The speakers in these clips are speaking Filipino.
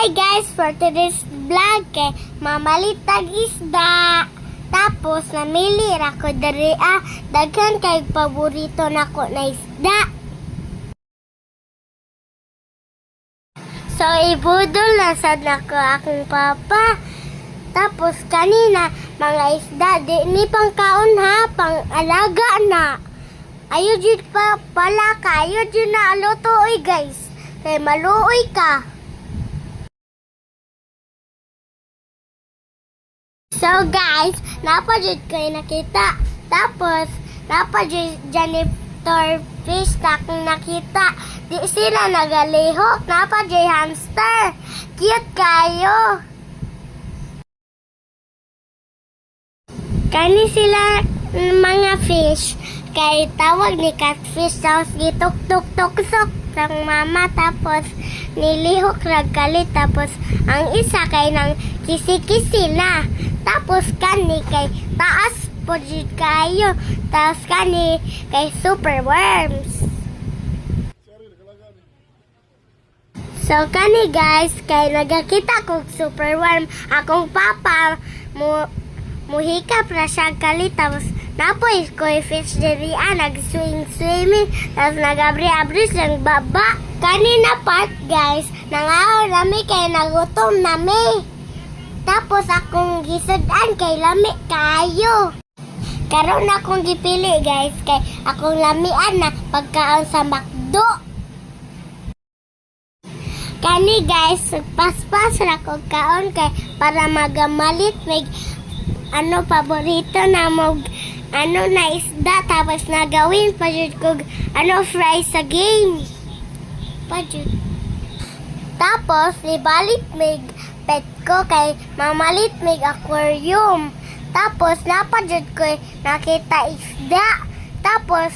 Hi guys, for today's vlog kay mamalit tag isda. Tapos namili ra ko diri daghan kay paborito nako na isda. So ibudol na sad nako akong papa. Tapos kanina mga isda di ni pangkaon ha, pang alaga na. Ayo jud pa pala kayo jud na lutoy guys. Kay maluoy ka. So guys, napajud ko nakita. Tapos, napajud janitor fish akong nakita. Di sila nagalihok. Napajud hamster. Cute kayo. Kani sila mga fish. Kay tawag ni catfish. Tapos gituk-tuk-tuk-sok sang mama. Tapos nilihok ragkalit. Tapos ang isa kay nang kisi-kisi na. Tapos kani kay taas po jud kayo. Tapos kani kay super worms. So kani guys kay nagakita kog super worm. Akong papa muhikap ra siya kalit. Tapos napoy ko fish diri nag-swimming. Tapos nagabri-abri siyang baba. Kanina part guys nangaw nami kay nagutom nami. Tapos akong gisudan kay lami kayo. Karon akong gipili guys kay akong lamian na pagkaon sa McDo. Kani guys, paspas ra ko kaon kay para magamalit mig paborito na mo na isda tapos nagawin pa jud kog fry sa game. Pa jud. Tapos ibalik mig pet ko kay mamalit mig aquarium. Tapos napajud ko nakita isda. Tapos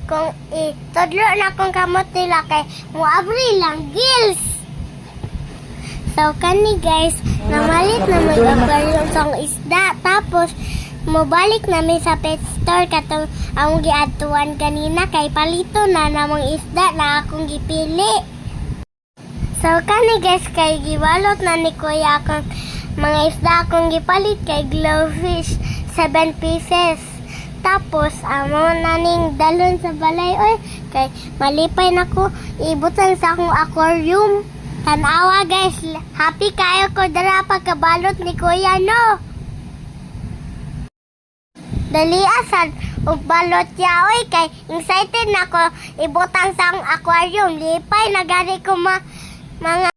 kung itodlo na kong kamot nila kay muabri lang gills. So kani guys, namalit na mig aquarium sang isda. Tapos mobalik namin sa pet store katong ang giadtuan kanina kay palito na namang isda na akong gipili. So kani guys kay gibalot na ni kuya akong mga isda akong gipalit kay glowfish 7 pieces. Tapos amo na ning dalon sa balay oy kay malipay nako ibutan sa akong aquarium. Tanawa guys, happy kayo ko dara pagkabalot ni kuya no. Dali asad ug balot ya oy kay excited nako ibutang sa akong aquarium. Lipay nagari ko mga